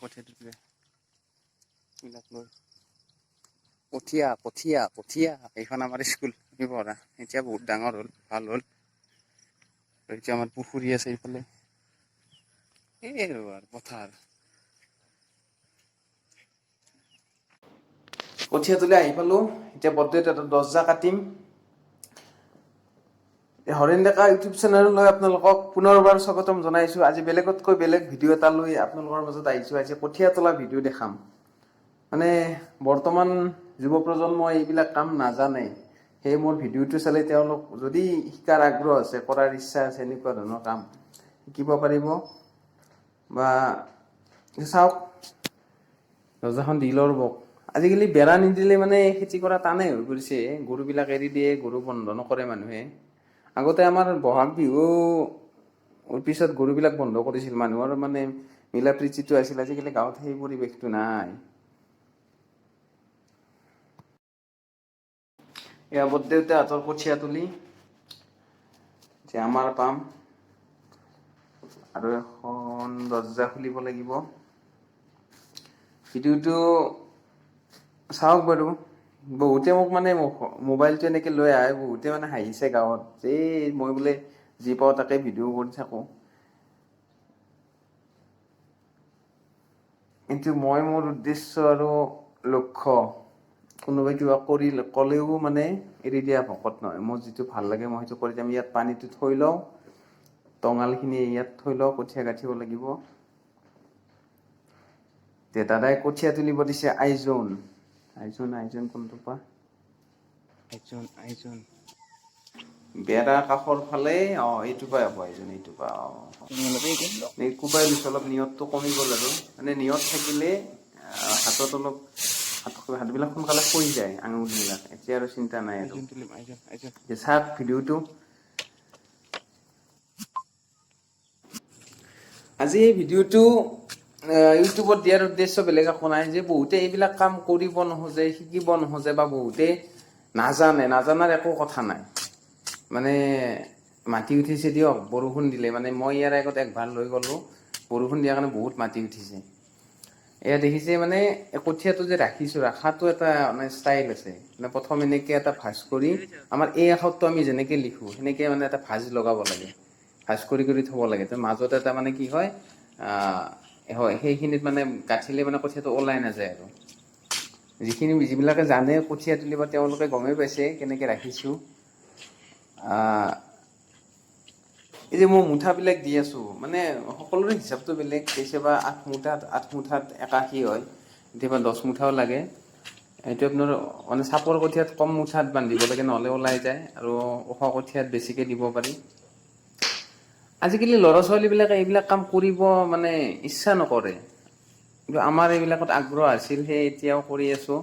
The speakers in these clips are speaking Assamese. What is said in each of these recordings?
কঠীয়া তুলিলে এইবিলাক লৈ কঠীয়া এইখন আমাৰ স্কুল আমি পঢ়া এতিয়া বহুত ডাঙৰ হ'ল ভাল হ'ল এতিয়া আমাৰ পুখুৰী আছে এইফালে এই আৰু পথাৰ কঠীয়া তুলি আহি পালো এতিয়া বৰদেউতা এটা দৰ্জা কাটিম হৰেণ ডেকা ইউটিউব চেনেললৈ আপোনালোকক পুনৰবাৰ স্বাগতম জনাইছো আজি বেলেগতকৈ বেলেগ ভিডিঅ' এটা লৈ আপোনালোকৰ মাজত আহিছো আজি কঠীয়া তোলা ভিডিঅ' দেখাম মানে বৰ্তমান যুৱ প্ৰজন্মই এইবিলাক কাম নাজানে সেই মোৰ ভিডিঅ'টো চালে তেওঁলোক যদি শিকাৰ আগ্ৰহ আছে কৰাৰ ইচ্ছা আছে এনেকুৱা ধৰণৰ কাম শিকিব পাৰিব বা চাওক দৰ্জাখন দি ল'ব আজিকালি বেৰা নিদিলে মানে খেতি কৰা টানেই হৈ পৰিছে গৰুবিলাক এৰি দিয়ে গৰু বন্ধ নকৰে মানুহে আগতে আমাৰ বহাগ বিহুৰ পিছত গৰুবিলাক বন্ধ কৰিছিল মানুহৰ মানে মিলা প্ৰীতিটো আছিল আজিকালি গাঁৱত সেই পৰিৱেশটো নাই এয়া বৰদেউতাহঁতৰ কঠীয়া তুলি যে আমাৰ পাম আৰু এখন দৰ্জা খুলিব লাগিব ভিডিঅ'টো চাওক বাৰু বহুতে মোক মানে মোবাইলটো এনেকে লৈ আহে বহুতে মানে হাঁহিছে গাঁৱত যে মই বোলে যি পাওঁ তাকে ভিডিঅ' কৰি থাকো কিন্তু মই মোৰ উদ্দেশ্য আৰু লক্ষ্য কোনোবাই কিবা কৰি ক'লেও মানে এৰি দিয়া ভকত নহয় মোৰ যিটো ভাল লাগে মই সেইটো কৰি যাম ইয়াত পানীটো থৈ লওঁ টঙালখিনি ইয়াত থৈ লওঁ কঠীয়া গাঁঠিব লাগিব দাদাই কঠীয়া তুলিব দিছে আইজোন কোনটো পা আইজোন বেৰা কাষৰ ফালে এইটো পাই হ'ব এইটো পা কোবাই দিছো অলপ নিয়তটো কমি গ'ল আৰু মানে নিয়ত থাকিলে হাতত অলপ হাতবিলাক সোনকালে হৈ যায় আঙুলিবিলাক এতিয়া আৰু চিন্তা নাই আৰু চাওক ভিডিঅ'টো আজি এই ভিডিঅ'টো ইউটিউবত দিয়াৰ উদ্দেশ্য বেলেগ একো নাই যে বহুতে এইবিলাক কাম কৰিব নোখোজে শিকিব নোখোজে বা বহুতে নাজানাৰ একো কথা নাই মানে মাটি উঠিছে দিয়ক বৰষুণ দিলে মানে মই ইয়াৰ আগত একবাৰ লৈ গ'লো বৰষুণ দিয়াৰ কাৰণে বহুত মাটি উঠিছে এয়া দেখিছে মানে কঠীয়াটো যে ৰাখাটো এটা মানে ষ্টাইল আছে মানে প্ৰথম এনেকে এটা ভাঁজ কৰি আমাৰ এই আখৰটো আমি যেনেকে লিখো সেনেকে মানে এটা ভাঁজ লগাব লাগে ভাঁজ কৰি থব লাগে তো মাজত এটা মানে কি হয় হয় সেইখিনিত মানে গাঁঠিলে মানে কঠীয়াটো ওলাই নাযায় আৰু যিবিলাকে জানে কঠীয়া তুলিব তেওঁলোকে গমেই পাইছে কেনেকে ৰাখিছোঁ এই যে মই মুঠাবিলাক দি আছো মানে সকলোৰে হিচাপটো বেলেগ কেতিয়াবা 8 মুঠাত 81 হয় কেতিয়াবা 10 মুঠাও লাগে এইটো আপোনাৰ মানে চাপৰ কঠীয়াত কম মুঠাত বান্ধিব লাগে নহ'লে ওলাই যায় আৰু ওখ কঠীয়াত বেছিকে দিব পাৰি আজিকালি ল'ৰা ছোৱালীবিলাকে এইবিলাক কাম কৰিব মানে ইচ্ছা নকৰে কিন্তু আমাৰ এইবিলাকত আগ্ৰহ আছিল সেই এতিয়াও কৰি আছো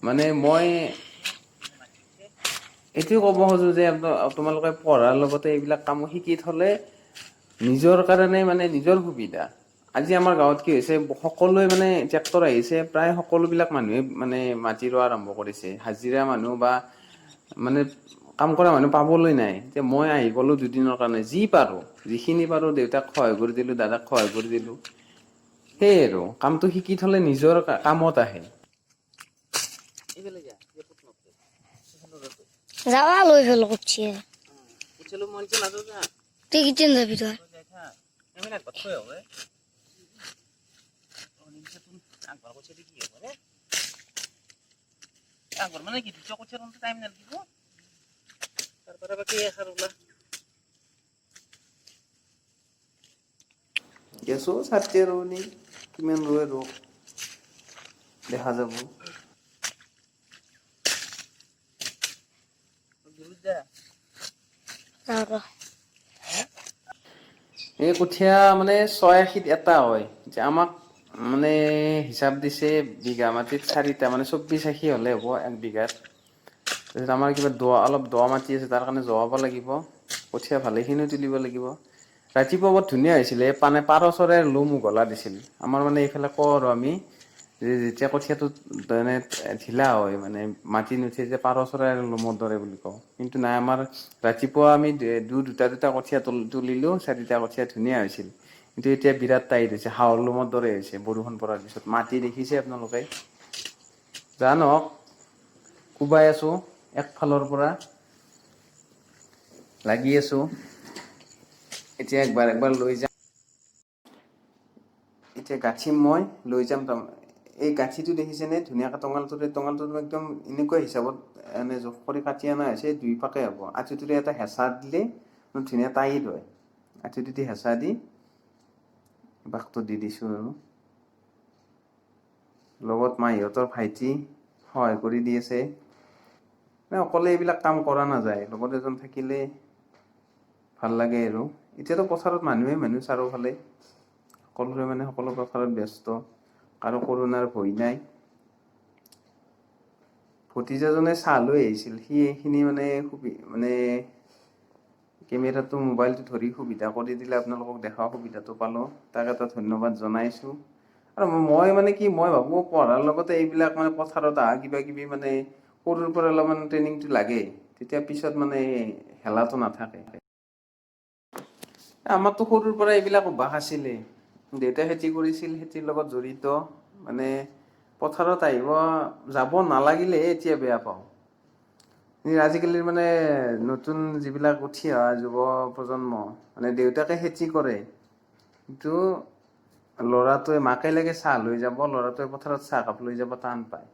মানে মই এইটোৱে ক'ব খোজো যে তোমালোকে পঢ়াৰ লগতে এইবিলাক কামো শিকি থলে নিজৰ কাৰণে মানে নিজৰ সুবিধা আজি আমাৰ গাঁৱত কি হৈছে সকলোৱে মানে ট্ৰেক্টৰ আহিছে প্ৰায় সকলোবিলাক মানুহে মানে মাটি ৰোৱা আৰম্ভ কৰিছে হাজিৰা মানুহ বা মানে কাম কৰা মানুহ পাবলৈ নাই যে মই আহি গলো দুদিনৰ কাৰণে যি পাৰো যিখিনি পাৰো দেউতাক সহায় কৰি দিলো দাদাক সহায় কৰি দিলো সেই আৰু কামটো শিকি থলে নিজৰ কামত আহে যাবা লৈ ফেল করছি তুই কিচেন যাবি তো মানে কি দুটো কঠীয়া তুলতে টাইম নালাগিব তারপরে বাকি এখারুলা গেছো সাতটে রোনি কিমান রোয়ে রোক দেখা যাব এই কঠীয়া মানে 86 এটা হয় যে আমাক মানে হিচাপ দিছে বিঘা মাটিত 4টা মানে 24-80 হলে হ'ব 1 বিঘাত তাৰপিছত আমাৰ কিবা অলপ দ মাটি আছে তাৰ কাৰণে জোৱাব লাগিব কঠীয়া ভালেখিনিও তুলিব লাগিব ৰাতিপুৱা বৰ ধুনীয়া হৈছিলে মানে পাৰ চৰাইৰ লোম গলা দিছিল আমাৰ মানে এইফালে কওঁ আৰু আমি যেতিয়া কঠীয়াটো মানে ঢিলা হয় মানে মাটি নুঠে যে পাৰ চৰাইৰ লোমৰ দৰে বুলি কওঁ কিন্তু নাই আমাৰ ৰাতিপুৱা আমি দুটা কঠীয়া তুলিলো 4টা কঠীয়া ধুনীয়া হৈছিল কিন্তু এতিয়া বিৰাট টাইট হৈছে, হাৱৰ লুমৰ দৰে হৈছে বৰষুণ পৰাৰ পিছত। মাটি দেখিছে আপোনালোকে, জানক কোবাই আছো একফালৰ পৰা, লাগি আছো। এতিয়া একবাৰ লৈ যাম, এতিয়া গাঁঠি মই লৈ যাম। এই গাঁঠিটো দেখিছেনে ধুনীয়াকৈ টঙালটোৰে একদম এনেকুৱা হিচাপত এনে জোখ কৰি কাটি অনা হৈছে, 2 পাকে হ'ব। আঁঠুটোৰে এটা হেঁচা দিলে ধুনীয়া টাইট হয়। আঁঠুটোতে হেঁচা দি বাকটো দি দিছোঁ আৰু লগত মাহীহঁতৰ ভাইটি সহায় কৰি দি আছে। অকলে এইবিলাক কাম কৰা নাযায়, লগত এজন থাকিলে ভাল লাগে আৰু। এতিয়াতো পথাৰত মানুহ চাৰিওফালে, সকলো পথাৰত ব্যস্ত, কাৰো কৰোণাৰ ভয় নাই। ভতিজাজনে চাহ লৈ আহিছিল, সি এইখিনি মানে কেমেৰাটো মোবাইলটো ধৰি সুবিধা কৰি দিলে, আপোনালোকক দেখা সুবিধাটো পালোঁ, তাক এটা ধন্যবাদ জনাইছোঁ। আৰু মই ভাবোঁ পঢ়াৰ লগতে এইবিলাক পথাৰত অহা কিবা কিবি সৰুৰ পৰা অলপমান ট্ৰেইনিংটো লাগে, তেতিয়া পিছত হেলাটো নাথাকে। আমাৰতো সৰুৰ পৰা এইবিলাক অভ্যাস আছিলে, দেউতাই খেতি কৰিছিল, খেতিৰ লগত জড়িত। পথাৰত যাব নালাগিলে এতিয়া বেয়া পাওঁ। আজিকালিৰ নতুন যিবিলাক উঠি অহা যুৱ প্ৰজন্ম, দেউতাকে খেতি কৰে কিন্তু ল'ৰাটোৱে, মাকে লাগে চাহ লৈ যাব, ল'ৰাটোৱে পথাৰত চাহকাপ লৈ যাব টান পায়।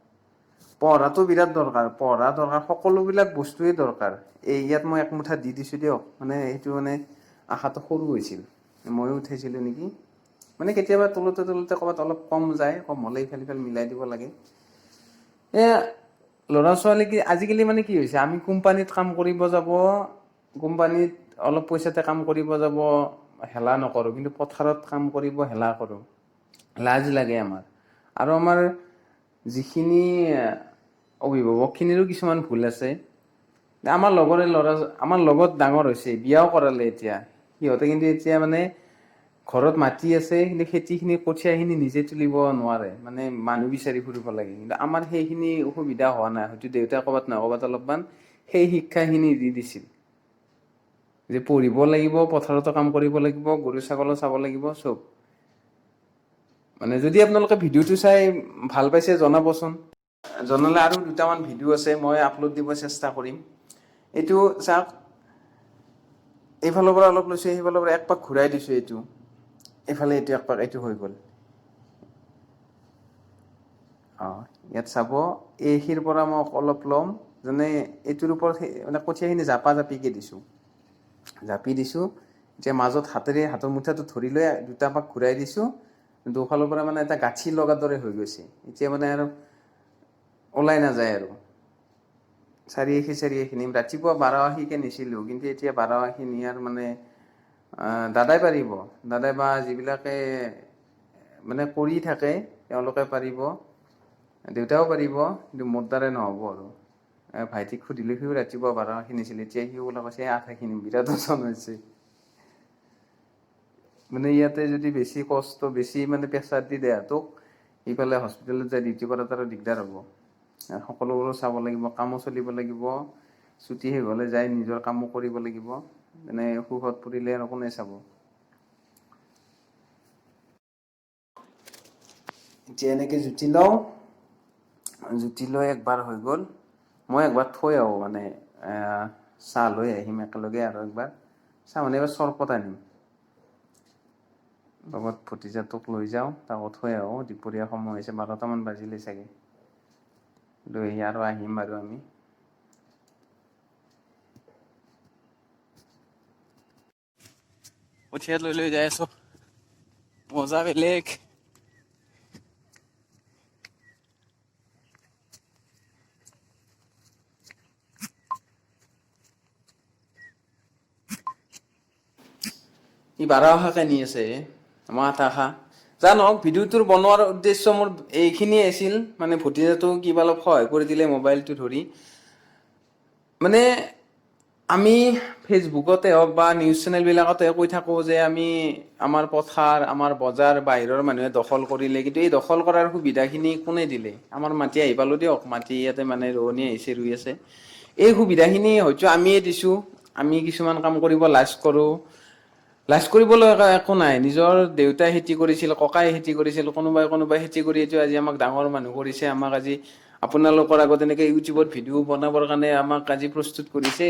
পঢ়াটো বিৰাট দৰকাৰ, পঢ়া দৰকাৰ, সকলোবিলাক বস্তুৱেই দৰকাৰ। ইয়াত মই একমুঠা দি দিছোঁ দিয়ক, সেইটো আশাটো সৰু হৈছিল, ময়ো উঠাইছিলোঁ নেকি। কেতিয়াবা তলোতে ক'ৰবাত অলপ কম যায়, কম হ'লে ইফাল মিলাই দিব লাগে। ল'ৰা ছোৱালী আজিকালি কি হৈছে, আমি কোম্পানীত কাম কৰিব যাব, কোম্পানীত অলপ পইচাতে কাম কৰিব যাব, হেলা নকৰোঁ, কিন্তু পথাৰত কাম কৰিব হেলা কৰোঁ, লাজ লাগে আমাৰ। আৰু আমাৰ যিখিনি অভিভাৱকখিনিৰো কিছুমান ভুল আছে। আমাৰ লগত ডাঙৰ হৈছে, বিয়াও কৰালে এতিয়া, সিহঁতে কিন্তু এতিয়া ঘৰত মাটি আছে, কিন্তু খেতিখিনি কঠীয়াখিনি নিজে তুলিব নোৱাৰে, মানুহ বিচাৰি ফুৰিব লাগে। কিন্তু আমাৰ সেইখিনি অসুবিধা হোৱা নাই, হয়তো দেউতাই ক'ৰবাত নহয় ক'ৰবাত অলপমান সেই শিক্ষাখিনি দি দিছিল, যে পঢ়িব লাগিব, পথাৰতো কাম কৰিব লাগিব, গৰু ছাগলী চাব লাগিব, চব। যদি আপোনালোকে ভিডিঅ'টো চাই ভাল পাইছে জনাবচোন, জনালে আৰু 2টামান ভিডিঅ' আছে, মই আপলোড দিব চেষ্টা কৰিম। এইটো চাওক, এইফালৰ পৰা অলপ লৈছোঁ, সেইফালৰ পৰা এক পাক ঘূৰাই দিছোঁ, এইফালে এইটো এক পাক, এইটো হৈ গ'ল। ইয়াত চাব, এইখিৰ পৰা মই অলপ ল'ম, এইটোৰ ওপৰত কঠীয়াখিনি জাপি দিছোঁ। এতিয়া মাজত হাতৰ মুঠাটো ধৰি লৈ 2টা পাক ঘূৰাই দিছোঁ, দুফালৰ পৰা এটা গাঁঠি লগাৰ দৰে হৈ গৈছে। এতিয়া আৰু ওলাই নাযায় আৰু। 4 আশী নিম, ৰাতিপুৱা 12 আশীকে নিছিলোঁ, কিন্তু এতিয়া 12 আশী নিয়াৰ দাদাই পাৰিব, দাদাই বা যিবিলাকে কৰি থাকে তেওঁলোকে পাৰিব, দেউতাও পাৰিব, কিন্তু মোৰ দ্বাৰাই নহ'ব আৰু। ভাইটিক সুধিলে, সিও ৰাতিপুৱা 12 আশী নিছিল, এতিয়া সিও বোলে কৈছে 8 আশী নিম, বিৰাট ওজন হৈছে। ইয়াতে যদি বেছি কষ্ট, বেছি প্ৰেছাৰ দি দেহাটোক, ইফালে হস্পিটেলত যাই ডিউটি কৰাত আৰু দিগদাৰ হ'ব। সকলোবোৰ চাব লাগিব, কামো চলিব লাগিব, ছুটি শেষ হ'লে যাই নিজৰ কামো কৰিব লাগিব, সুখত পৰিলে আৰু কোনে চাব। এতিয়া এনেকে জুতি লৈ একবাৰ হৈ গ'ল, মই একবাৰ থৈ আহোঁ, চাহ লৈ আহিম একেলগে আৰু একবাৰ চাহ, এইবাৰ চৰবত আনিম, লগত ভতিজাটোক লৈ যাওঁ, তাকো থৈ আহোঁ। দুপৰীয়া সময় হৈছে, 12টামান বাজিলে চাগে, লৈ আহি আৰু আহিম আৰু আমি। কঠীয়া লৈ যাই আছো, মজা বেলেগ। ই 12 আশাকে নি আছে, মই 8 আশা। জানক, ভিডিঅ'টোৰ বনোৱাৰ উদ্দেশ্য মোৰ এইখিনিয়ে আছিল, ভতিজাটো কিবা অলপ সহায় কৰি দিলে মোবাইলটো ধৰি। আমি ফেচবুকতে হওক বা নিউজ চেনেলবিলাকতে কৈ থাকোঁ যে আমাৰ পথাৰ, আমাৰ বজাৰ বাহিৰৰ মানুহে দখল কৰিলে, কিন্তু এই দখল কৰাৰ সুবিধাখিনি কোনে দিলে? আমাৰ মাটি আহি পালোঁ দিয়ক, মাটি ইয়াতে ৰোৱনী আহিছে, ৰুই আছে। এই সুবিধাখিনি হয়তো আমিয়ে দিছোঁ, আমি কিছুমান কাম কৰিব লাজ কৰোঁ, লাজ কৰিবলৈ একো নাই নিজৰ দেউতাই খেতি কৰিছিল ককাই খেতি কৰিছিল কোনোবাই খেতি কৰি এইটো আজি আমাক ডাঙৰ মানুহ কৰিছে আমাক আজি আপোনালোকৰ আগত এনেকে ইউটিউবত ভিডিঅ' বনাবৰ কাৰণে আমাক আজি প্ৰস্তুত কৰিছে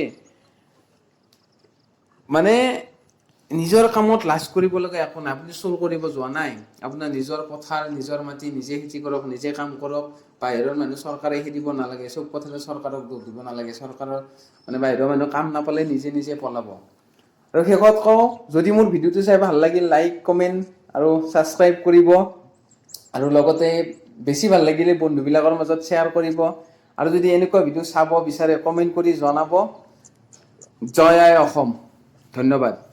মানে নিজৰ কামত লাজ কৰিব লগা একো নাই আপুনি চুৰ কৰিব যোৱা নাই আপোনাৰ নিজৰ পথাৰ নিজৰ মাটি নিজে খেতি কৰক নিজে কাম কৰক বাহিৰৰ মানুহ চৰকাৰে খেদিব নালাগে চব কথাতে চৰকাৰক দোষ দিব নালাগে চৰকাৰৰ মানে বাহিৰৰ মানুহ কাম নাপালে নিজে নিজে পলাব আৰু শেষত কওঁ যদি মোৰ ভিডিঅ'টো চাই ভাল লাগিল লাইক কমেণ্ট আৰু ছাবস্ক্ৰাইব কৰিব আৰু লগতে বেছি ভাল লাগিলে বন্ধুবিলাকৰ মাজত শ্বেয়াৰ কৰিব আৰু যদি এনেকুৱা ভিডিঅ' চাব বিচাৰে কমেণ্ট কৰি জনাব জয় আই অসম ধন্যবাদ